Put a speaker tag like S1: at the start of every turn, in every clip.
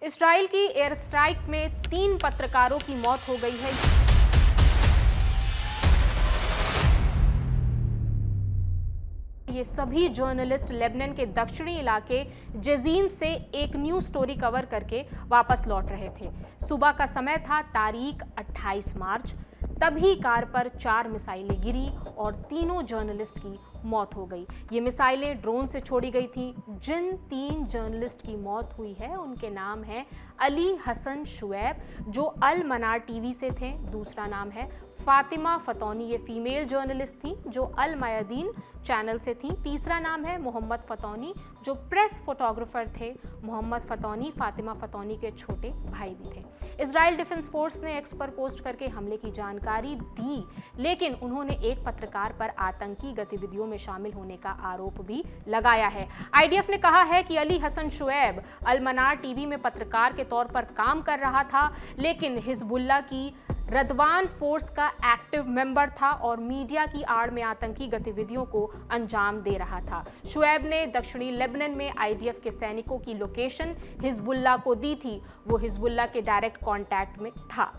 S1: Israel की air strike में 3 पत्रकारों की मौत हो गई है। ये सभी जर्नलिस्ट लेबनान के दक्षिणी इलाके जजीन से एक न्यूज स्टोरी कवर करके वापस लौट रहे थे। सुबह का समय था, तारीख 28 मार्च। तभी कार पर 4 मिसाइलें गिरी और तीनों जर्नलिस्ट की मौत हो गई। ये मिसाइलें ड्रोन से छोड़ी गई थी। जिन 3 जर्नलिस्ट की मौत हुई है उनके नाम हैं अली हसन शुएब, जो अल मनार टीवी से थे। दूसरा नाम है फातिमा फतौनी, ये फीमेल जर्नलिस्ट थी जो अल मयादीन चैनल से थी। तीसरा नाम है मोहम्मद फतौनी, जो प्रेस फोटोग्राफर थे। मोहम्मद फतौनी फातिमा फतौनी के छोटे भाई भी थे। इजराइल डिफेंस फोर्स ने एक्स पर पोस्ट करके हमले की जानकारी दी, लेकिन उन्होंने एक पत्रकार पर आतंकी गतिविधियों में शामिल होने का आरोप भी लगाया है। आईडीएफ ने कहा है कि अली हसन शुएब अल मनार टीवी में पत्रकार के तौर पर काम कर रहा था, लेकिन हिजबुल्लाह की रदवान फोर्स का एक्टिव मेंबर था और मीडिया की आड़ में आतंकी गतिविधियों को अंजाम दे रहा था। शुएब ने दक्षिणी लेबनान में आईडीएफ के सैनिकों की लोकेशन हिजबुल्लाह को दी थी। वो हिजबुल्लाह के डायरेक्ट कांटेक्ट में था।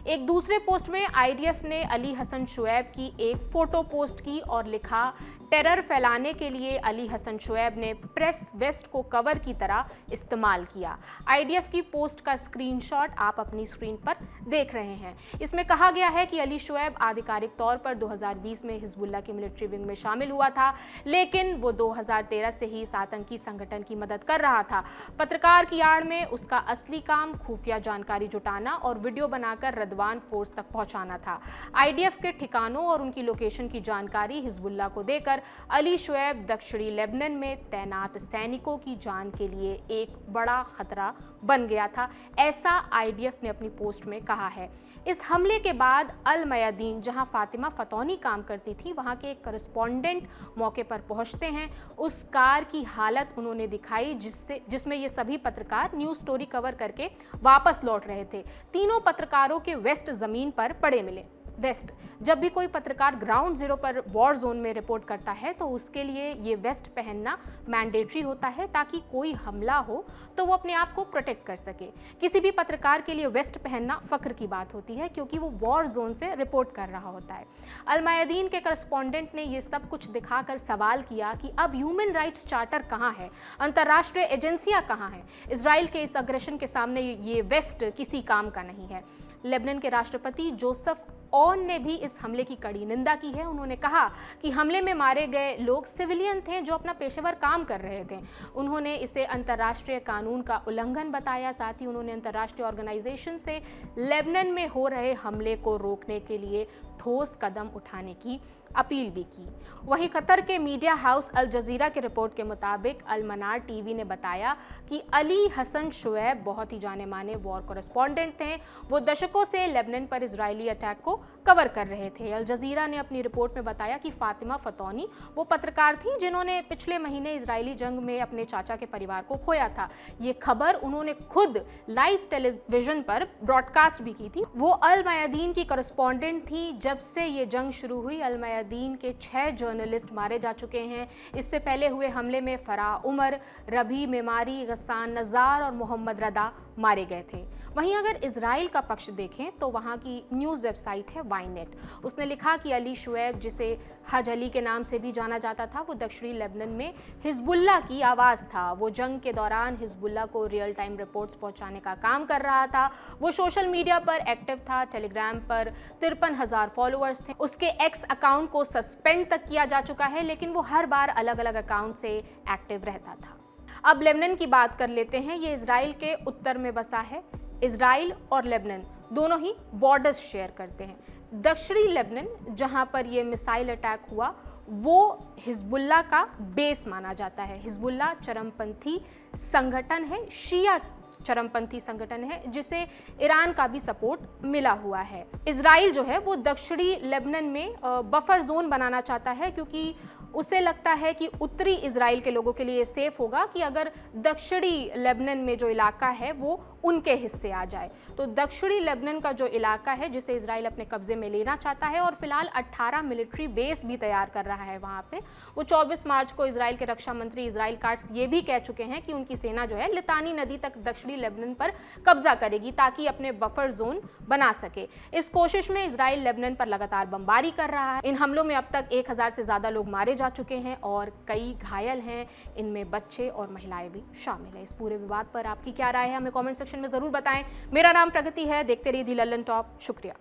S1: एक दूसरे पोस्ट में आईडीएफ ने अली हसन शुएब की एक फोटो पोस्ट की और लिखा, टेरर फैलाने के लिए अली हसन शुएब ने प्रेस वेस्ट को कवर की तरह इस्तेमाल किया। आईडीएफ की पोस्ट का स्क्रीनशॉट आप अपनी स्क्रीन पर देख रहे हैं। इसमें कहा गया है कि अली शुएब आधिकारिक तौर पर 2020 में हिजबुल्लाह की मिलिट्री विंग में शामिल हुआ था, लेकिन वो 2013 से ही इस आतंकी संगठन की मदद कर रहा था। पत्रकार की आड़ में उसका असली काम खुफिया जानकारी जुटाना और वीडियो बनाकर रदवान फोर्स तक पहुंचाना था। आईडीएफ के ठिकानों और उनकी लोकेशन की जानकारी हिजबुल्लाह को देकर अली शुएब दक्षिणी लेबनान में तैनात सैनिकों की जान के लिए एक बड़ा खतरा बन गया था, ऐसा आईडीएफ ने अपनी पोस्ट में कहा है। इस हमले के बाद अल मयादीन, जहां फातिमा फतौनी काम करती थी, वहां के एक करस्पॉन्डेंट मौके पर पहुंचते हैं। उस कार की हालत उन्होंने दिखाई जिसमें ये सभी पत्रकार न्यूज स्टोरी कवर करके वापस लौट रहे थे। तीनों पत्रकारों के वेस्ट जमीन पर पड़े मिले। वेस्ट, जब भी कोई पत्रकार ग्राउंड जीरो पर वॉर जोन में रिपोर्ट करता है तो उसके लिए ये वेस्ट पहनना मैंडेटरी होता है, ताकि कोई हमला हो तो वो अपने आप को प्रोटेक्ट कर सके। किसी भी पत्रकार के लिए वेस्ट पहनना फख्र की बात होती है, क्योंकि वो वॉर जोन से रिपोर्ट कर रहा होता है। अल मयादीन के करस्पॉन्डेंट ने ये सब कुछ दिखाकर सवाल किया कि अब ह्यूमन राइट्स चार्टर कहाँ है, अंतर्राष्ट्रीय एजेंसियां कहाँ हैं। इजराइल के इस अग्रेशन के सामने ये वेस्ट किसी काम का नहीं है। लेबनान के राष्ट्रपति जोसेफ ऑन ने भी इस हमले की कड़ी निंदा की है। उन्होंने कहा कि हमले में मारे गए लोग सिविलियन थे जो अपना पेशेवर काम कर रहे थे। उन्होंने इसे अंतर्राष्ट्रीय कानून का उल्लंघन बताया। साथ ही उन्होंने अंतर्राष्ट्रीय ऑर्गेनाइजेशन से लेबनान में हो रहे हमले को रोकने के लिए ठोस कदम उठाने की अपील भी की। वहीं कतर के मीडिया हाउस अल जजीरा के रिपोर्ट के मुताबिक अल मनार टीवी ने बताया कि अली हसन शुएब बहुत ही जाने माने वॉर कॉरेस्पॉन्डेंट थे। वो दशकों से लेबनान पर इजरायली अटैक को कवर कर रहे थे। अल जजीरा ने अपनी रिपोर्ट में बताया कि फातिमा फतौनी वो पत्रकार थी जिन्होंने पिछले महीने इजरायली जंग में अपने चाचा के परिवार को खोया था। ये खबर उन्होंने खुद लाइव टेलीविजन पर ब्रॉडकास्ट भी की थी। वो अल मयादीन की कॉरेस्पॉन्डेंट थी। जब से ये जंग शुरू हुई, अल मयादीन के 6 जर्नलिस्ट मारे जा चुके हैं। इससे पहले हुए हमले में फरा उमर, रबी मेमारी, गस्सान नज़ार और मोहम्मद रदा मारे गए थे। वहीं अगर इजराइल का पक्ष देखें तो वहाँ की न्यूज़ वेबसाइट है वाइनेट। उसने लिखा कि अली शुएब, जिसे हज अली के नाम से भी जाना जाता था, वो दक्षिणी लेबनान में हिजबुल्लाह की आवाज़ था। वो जंग के दौरान हिजबुल्लाह को रियल टाइम रिपोर्ट्स पहुँचाने का काम कर रहा था। वो सोशल मीडिया पर एक्टिव था। टेलीग्राम पर 53,000 फॉलोअर्स थे। उसके एक्स अकाउंट को सस्पेंड तक किया जा चुका है, लेकिन वो हर बार अलग अलग अकाउंट से एक्टिव रहता था। अब लेबनान की बात कर लेते हैं। ये इजराइल के उत्तर में बसा है। इजराइल और लेबनान दोनों ही बॉर्डर्स शेयर करते हैं। दक्षिणी लेबनान, जहां पर ये मिसाइल अटैक हुआ, वो हिजबुल्लाह का बेस माना जाता है। हिजबुल्लाह चरमपंथी संगठन है, शिया चरमपंथी संगठन है, जिसे ईरान का भी सपोर्ट मिला हुआ है। इजराइल जो है वो दक्षिणी लेबनान में बफर जोन बनाना चाहता है, क्योंकि उसे लगता है कि उत्तरी इजराइल के लोगों के लिए सेफ होगा कि अगर दक्षिणी लेबनान में जो इलाका है वो उनके हिस्से आ जाए। तो दक्षिणी लेबनान का जो इलाका है जिसे इजराइल अपने कब्जे में लेना चाहता है और फिलहाल 18 मिलिट्री बेस भी तैयार कर रहा है वहां पे। वो 24 मार्च को इजराइल के रक्षा मंत्री इजराइल काट्स ये भी कह चुके हैं कि उनकी सेना जो है लितानी नदी तक दक्षिणी लेबनान पर कब्जा करेगी ताकि अपने बफर जोन बना सके। इस कोशिश में इजराइल लेबनान पर लगातार बमबारी कर रहा है। इन हमलों में अब तक 1000 से ज्यादा लोग मारे जा चुके हैं और कई घायल हैं, इनमें बच्चे और महिलाएं भी शामिल हैं। इस पूरे विवाद पर आपकी क्या राय है, हमें कमेंट सेक्शन में जरूर बताएं। मेरा नाम प्रगति है, देखते रहिए दी लल्लन टॉप। शुक्रिया।